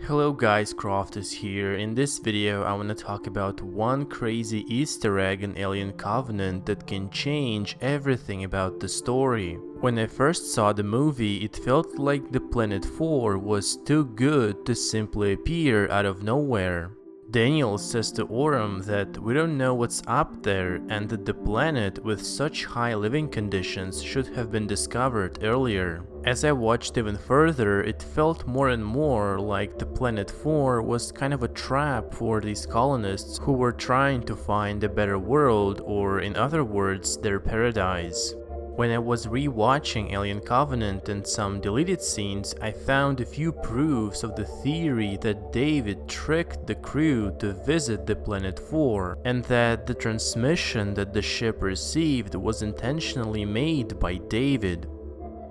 Hello guys, Croft is here. In this video I want to talk about one crazy Easter egg in Alien Covenant that can change everything about the story. When I first saw the movie, it felt like the Planet 4 was too good to simply appear out of nowhere. Daniel says to Oram that we don't know what's up there and that the planet with such high living conditions should have been discovered earlier. As I watched even further, it felt more and more like the Planet 4 was kind of a trap for these colonists who were trying to find a better world, or in other words, their paradise. When I was rewatching Alien Covenant and some deleted scenes, I found a few proofs of the theory that David tricked the crew to visit the Planet 4, and that the transmission that the ship received was intentionally made by David.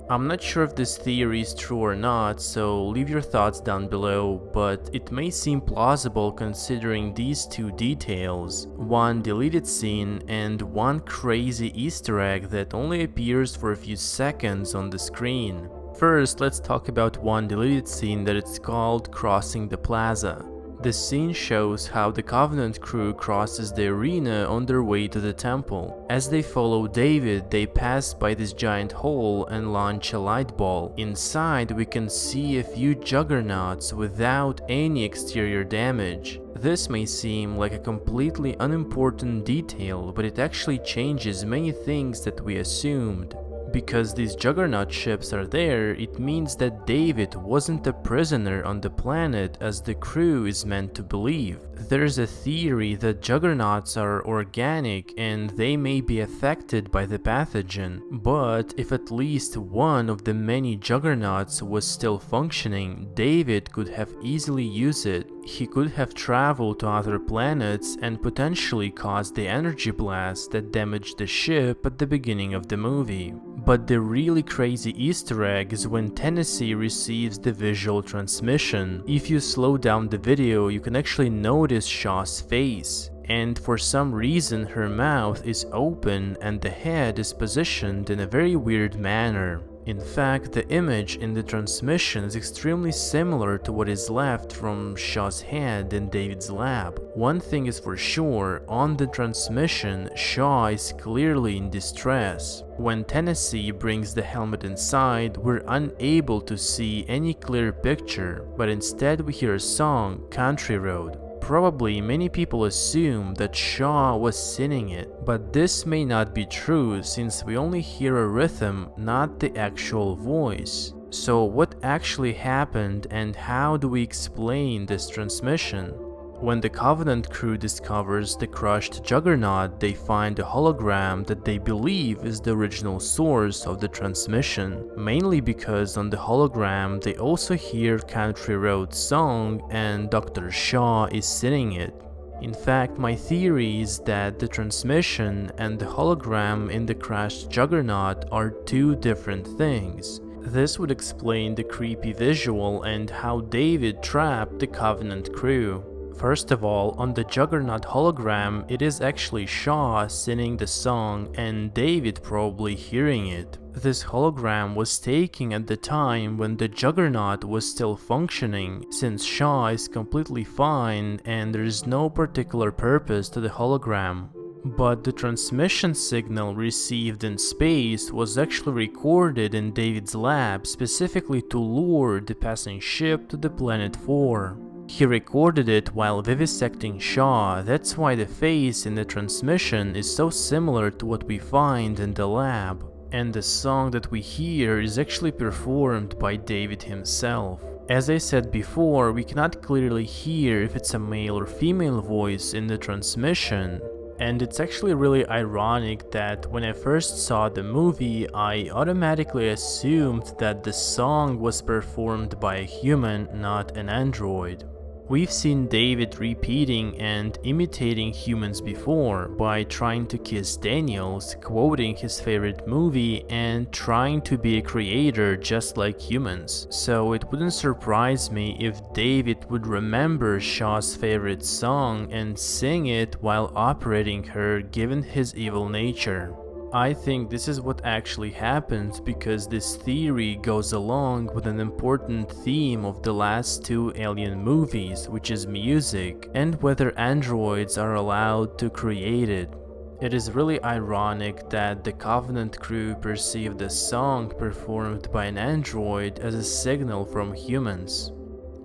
I'm not sure if this theory is true or not, so leave your thoughts down below, but it may seem plausible considering these two details: one deleted scene and one crazy Easter egg that only appears for a few seconds on the screen. First, let's talk about one deleted scene that it's called Crossing the Plaza. The scene shows how the Covenant crew crosses the arena on their way to the temple. As they follow David, they pass by this giant hole and launch a light ball. Inside, we can see a few juggernauts without any exterior damage. This may seem like a completely unimportant detail, but it actually changes many things that we assumed. Because these juggernaut ships are there, it means that David wasn't a prisoner on the planet as the crew is meant to believe. There's a theory that juggernauts are organic and they may be affected by the pathogen, but if at least one of the many juggernauts was still functioning, David could have easily used it. He could have traveled to other planets and potentially caused the energy blast that damaged the ship at the beginning of the movie. But the really crazy Easter egg is when Tennessee receives the visual transmission. If you slow down the video, you can actually notice Shaw's face. And for some reason her mouth is open and the head is positioned in a very weird manner. In fact, the image in the transmission is extremely similar to what is left from Shaw's head in David's lab. One thing is for sure, on the transmission, Shaw is clearly in distress. When Tennessee brings the helmet inside, we're unable to see any clear picture, but instead we hear a song, Country Road. Probably many people assume that Shaw was singing it, but this may not be true since we only hear a rhythm, not the actual voice. So what actually happened and how do we explain this transmission? When the Covenant crew discovers the crushed juggernaut, they find a hologram that they believe is the original source of the transmission, mainly because on the hologram they also hear Country Road's song and Dr. Shaw is singing it. In fact, my theory is that the transmission and the hologram in the crashed juggernaut are two different things. This would explain the creepy visual and how David trapped the Covenant crew. First of all, on the Juggernaut hologram, it is actually Shaw singing the song and David probably hearing it. This hologram was taken at the time when the Juggernaut was still functioning, since Shaw is completely fine and there is no particular purpose to the hologram. But the transmission signal received in space was actually recorded in David's lab specifically to lure the passing ship to the Planet 4. He recorded it while vivisecting Shaw, that's why the face in the transmission is so similar to what we find in the lab. And the song that we hear is actually performed by David himself. As I said before, we cannot clearly hear if it's a male or female voice in the transmission. And it's actually really ironic that when I first saw the movie, I automatically assumed that the song was performed by a human, not an android. We've seen David repeating and imitating humans before by trying to kiss Daniels, quoting his favorite movie, and trying to be a creator just like humans. So it wouldn't surprise me if David would remember Shaw's favorite song and sing it while operating her given his evil nature. I think this is what actually happened because this theory goes along with an important theme of the last two Alien movies, which is music, and whether androids are allowed to create it. It is really ironic that the Covenant crew perceived the song performed by an android as a signal from humans.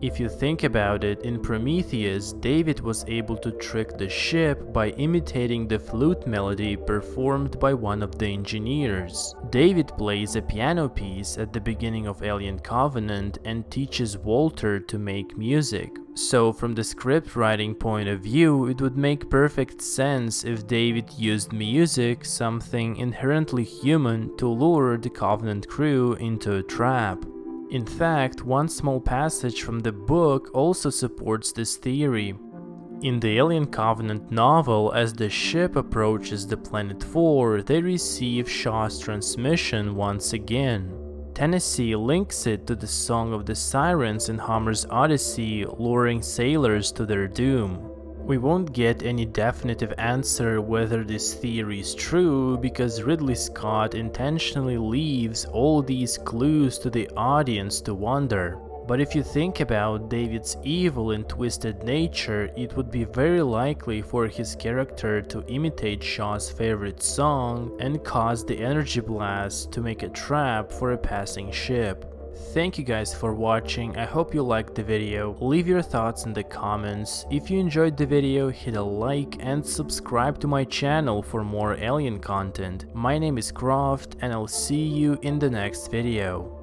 If you think about it, in Prometheus, David was able to trick the ship by imitating the flute melody performed by one of the engineers. David plays a piano piece at the beginning of Alien Covenant and teaches Walter to make music. So from the script writing point of view, it would make perfect sense if David used music, something inherently human, to lure the Covenant crew into a trap. In fact, one small passage from the book also supports this theory. In the Alien Covenant novel, as the ship approaches the planet 4, they receive Shaw's transmission once again. Tennessee links it to the Song of the Sirens in Homer's Odyssey, luring sailors to their doom. We won't get any definitive answer whether this theory is true because Ridley Scott intentionally leaves all these clues to the audience to wonder. But if you think about David's evil and twisted nature, it would be very likely for his character to imitate Shaw's favorite song and cause the energy blast to make a trap for a passing ship. Thank you guys for watching. I hope you liked the video. Leave your thoughts in the comments. If you enjoyed the video, hit a like and subscribe to my channel for more Alien content. My name is Croft and I'll see you in the next video.